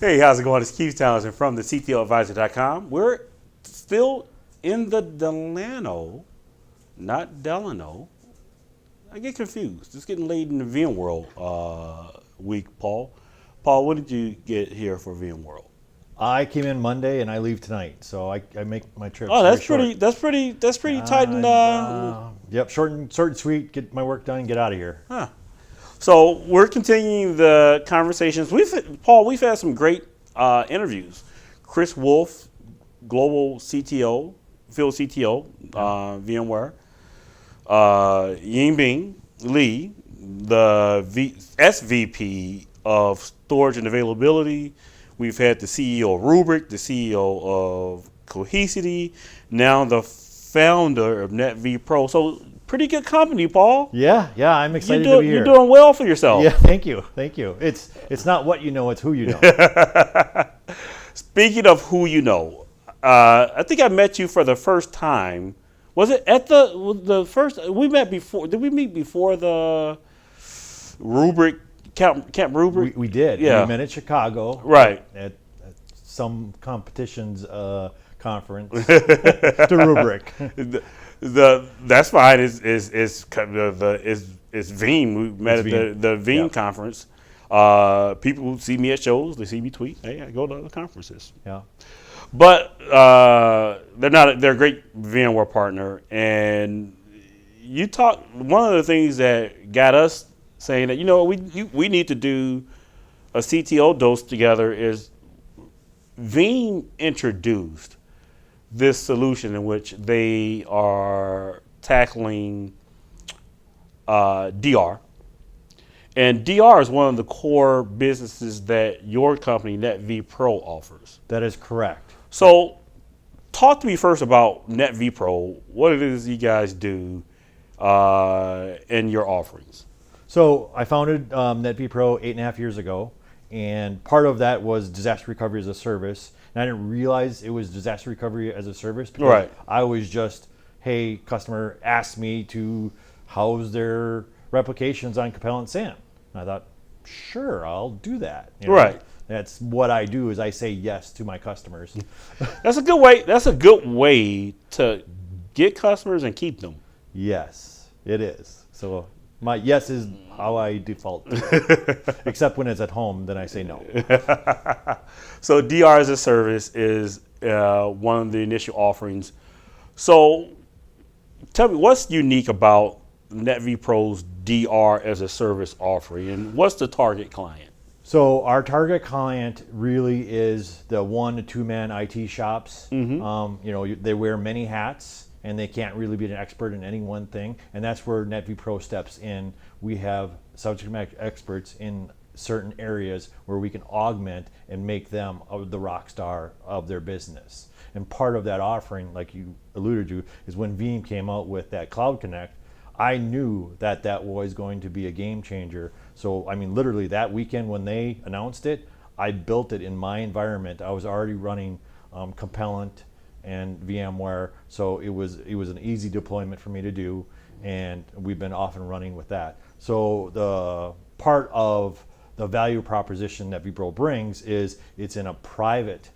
Hey, how's it going? It's Keith Townsend from the CTOadvisor.com. We're still in the Delano, not Delano. I get confused. It's getting late in the VMworld week, Paul. Paul, when did you get here for VMworld? I came in Monday and I leave tonight, so I make my trip. Oh, that's pretty tight and yep, short and sweet. Get my work done and get out of here. Huh. So we're continuing the conversations. We've had some great interviews. Chris Wolf, global CTO, field CTO, VMware. Yingbing Li, the SVP of storage and availability. We've had the CEO of Rubrik, the CEO of Cohesity, now the founder of NetVPro. So pretty good company, Paul. Yeah, I'm excited to be here. You're doing well for yourself. Yeah, thank you. It's not what you know, it's who you know. Speaking of who you know, I think I met you for the first time. Was it at the first? We met before. Did we meet before the Rubrik Camp Rubrik? We did. Yeah. We met in Chicago. Right. At some competitions conference. To Rubrik. That's fine. It's Veeam. We met at the Veeam conference. People who see me at shows, they see me tweet. Hey, I go to other conferences. Yeah. But they're a great VMware partner. And you talked, one of the things that got us saying that, we need to do a CTO dose together is Veeam introduced this solution in which they are tackling DR. And DR is one of the core businesses that your company, NetVPro, offers. That is correct. So talk to me first about NetVPro, what it is you guys do and your offerings. So I founded NetVPro 8.5 years ago, and part of that was disaster recovery as a service. And I didn't realize it was disaster recovery as a service because I was just, hey, customer asked me to house their replications on Capella and SAM. And I thought, sure, I'll do that. Right. That's what I do is I say yes to my customers. That's a good way. That's a good way to get customers and keep them. Yes, it is. So my yes is how I default to it. Except when it's at home, then I say no. So DR as a service is one of the initial offerings. So tell me, what's unique about NetVPro's DR as a service offering, and what's the target client? So our target client really is the 1 to 2 man IT shops. Mm-hmm. They wear many hats and they can't really be an expert in any one thing, and that's where NetVPro steps in. We have subject matter experts in certain areas where we can augment and make them the rock star of their business. And part of that offering, like you alluded to, is when Veeam came out with that Cloud Connect, I knew that was going to be a game changer. So, I mean, literally that weekend when they announced it, I built it in my environment. I was already running Compellent and VMware, so it was an easy deployment for me to do, and we've been off and running with that. So the part of the value proposition that VPro brings is it's in a private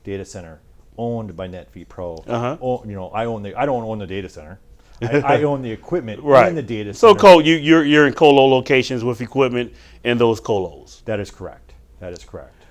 data center owned by NetVPro. I don't own the data center. I own the equipment in the data center. So, you're in colo locations with equipment in those colos. That is correct.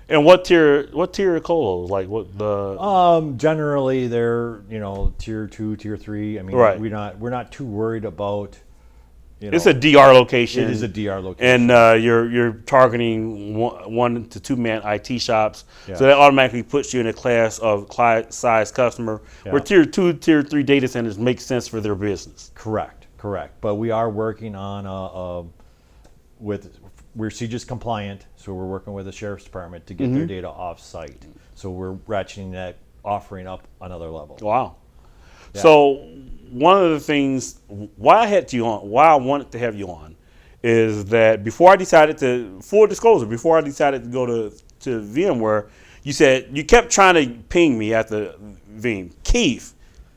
And what tier of colos? Like what the? Generally, they're tier 2, tier 3. I mean, we're not too worried about. It's a DR location. It is a DR location, and you're targeting 1 to 2 man IT shops. Yeah. So that automatically puts you in a class of size customer where tier 2, tier 3 data centers make sense for their business. Correct. But we are working on we're CGIS compliant, so we're working with the sheriff's department to get their data off site. So we're ratcheting that offering up another level. Wow. Yeah. So one of the things why I wanted to have you on is that before I decided to go to VMware, you kept trying to ping me at the Veeam.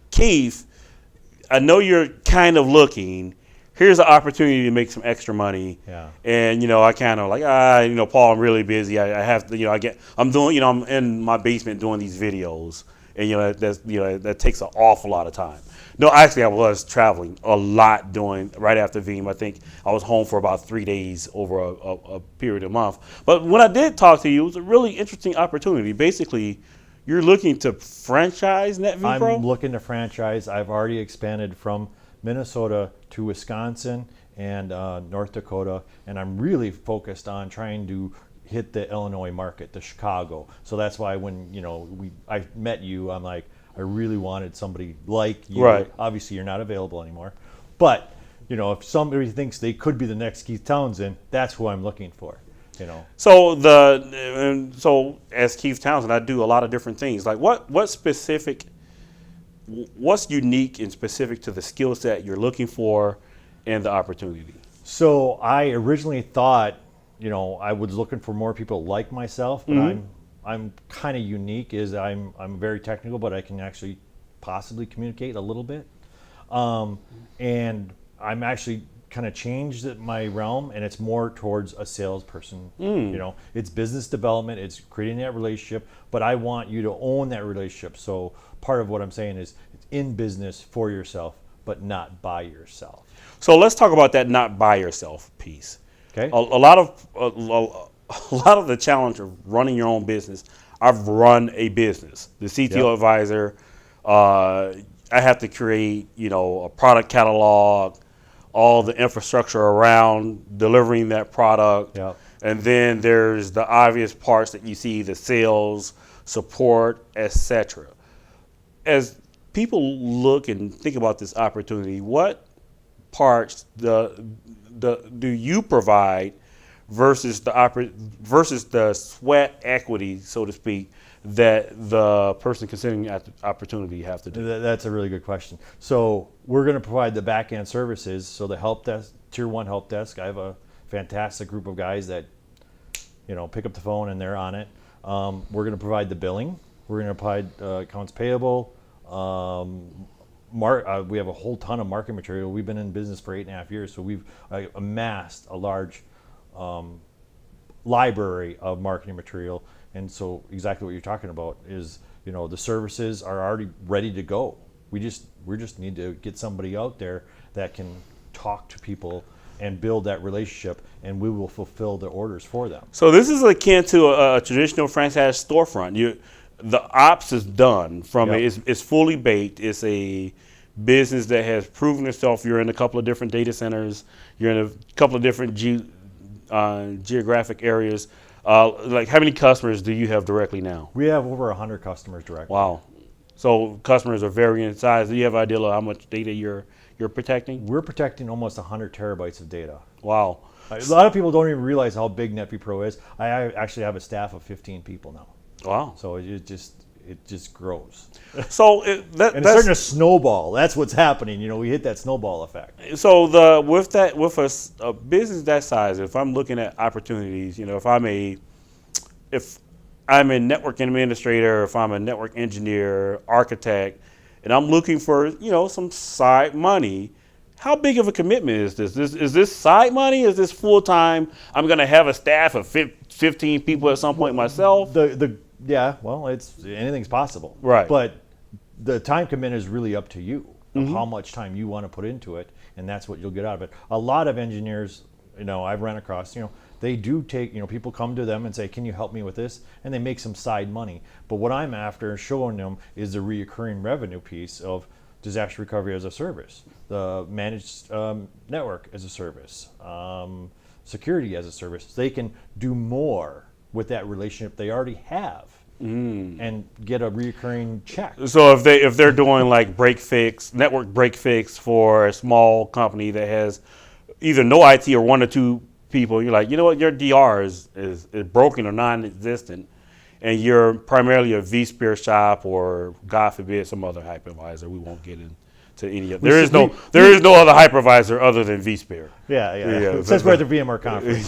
Keith, I know you're kind of looking. here's an opportunity to make some extra money. Yeah. And, I kind of like, Paul, I'm really busy. I have to, I'm doing, I'm in my basement doing these videos. And, that takes an awful lot of time. No, actually, I was traveling a lot right after VEM. I think I was home for about 3 days over a period of a month. But when I did talk to you, it was a really interesting opportunity. Basically, you're looking to franchise NetVPro? I'm looking to franchise. I've already expanded from Minnesota to Wisconsin and North Dakota, and I'm really focused on trying to hit the Illinois market, the Chicago. So that's why when I met you, I'm like, I really wanted somebody like you. Right. Obviously, you're not available anymore, but if somebody thinks they could be the next Keith Townsend, that's who I'm looking for. So as Keith Townsend, I do a lot of different things. Like what's unique and specific to the skill set you're looking for and the opportunity? So I originally thought, I was looking for more people like myself, but I'm kind of unique. Is I'm very technical, but I can actually possibly communicate a little bit, and I'm actually kind of changed my realm, and it's more towards a salesperson. It's business development, it's creating that relationship, but I want you to own that relationship. So part of what I'm saying is it's in business for yourself, but not by yourself. So let's talk about that not by yourself piece. Okay. A lot of the challenge of running your own business. I've run a business, the CTO advisor. I have to create, a product catalog, all the infrastructure around delivering that product. Yep. And then there's the obvious parts that you see, the sales, support, etc. As people look and think about this opportunity, what parts do you provide versus the sweat equity, so to speak, that the person considering the opportunity have to do? That's a really good question. So we're going to provide the back end services. So the help desk, tier 1 help desk, I have a fantastic group of guys that pick up the phone and they're on it. We're going to provide the billing. We're going to provide accounts payable. We have a whole ton of marketing material. We've been in business for 8.5 years, so we've amassed a large library of marketing material. And so exactly what you're talking about is, the services are already ready to go. We just need to get somebody out there that can talk to people and build that relationship, and we will fulfill the orders for them. So this is akin to a traditional franchise storefront. The ops is done from it's fully baked. It's a business that has proven itself. You're in a couple of different data centers. You're in a couple of different geographic areas. Like how many customers do you have directly now? We have over 100 customers directly. Wow. So customers are varying in size. Do you have an idea of how much data you're protecting? We're protecting almost 100 terabytes of data. Wow. A lot of people don't even realize how big NetVPro is. I actually have a staff of 15 people now. Wow. So it just grows. So it's starting to snowball. That's what's happening. We hit that snowball effect. So with a business that size, if I'm looking at opportunities, if I'm a network administrator, if I'm a network engineer, architect, and I'm looking for some side money, how big of a commitment is this? Is this side money? Is this full time? I'm going to have a staff of 15 people at some point myself. Yeah, well, anything's possible. Right. But the time commitment is really up to you of how much time you want to put into it, and that's what you'll get out of it. A lot of engineers, I've run across, they do take, people come to them and say, can you help me with this? And they make some side money. But what I'm after showing them is the recurring revenue piece of disaster recovery as a service, the managed network as a service, security as a service. They can do more with that relationship they already have and get a recurring check. So if they're doing like network break fix for a small company that has either no IT or 1 or 2 people, you're like, your DR is broken or non-existent, and you're primarily a vSphere shop or, God forbid, some other hypervisor. We won't get into any of. There is no other hypervisor other than vSphere. Yeah. Since we're at the VMworld conference,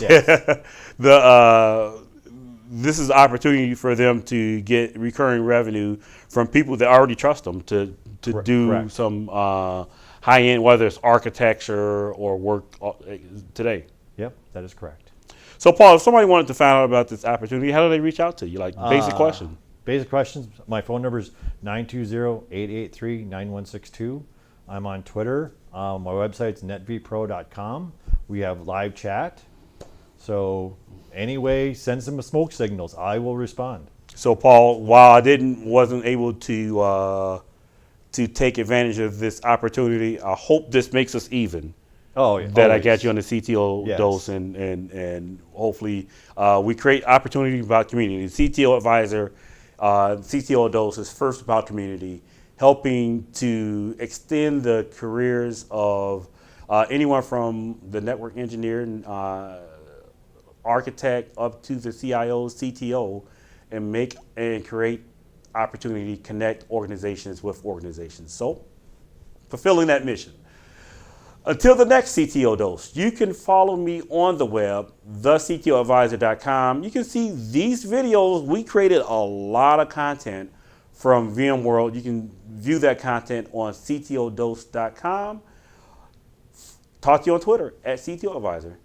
this is an opportunity for them to get recurring revenue from people that already trust them to to do correct. some high end, whether it's architecture or work today. Yep, that is correct. So, Paul, if somebody wanted to find out about this opportunity, how do they reach out to you? Like basic question. Basic questions. My phone number is 920-883-9162. I'm on Twitter. My website's netvpro.com. We have live chat. So anyway, send some smoke signals. I will respond. So, Paul, while I wasn't able to take advantage of this opportunity, I hope this makes us even. Oh, yeah, that I always. got you on the CTO Yes. dose, and hopefully we create opportunity about community. CTO advisor, CTO dose is first about community, helping to extend the careers of anyone from the network engineer and architect up to the CIO, CTO, and make and create opportunity, connect organizations with organizations. So, fulfilling that mission. Until the next CTO dose, you can follow me on the web, thectoadvisor.com. You can see these videos. We created a lot of content from VMworld. You can view that content on ctodose.com. Talk to you on Twitter at CTO Advisor.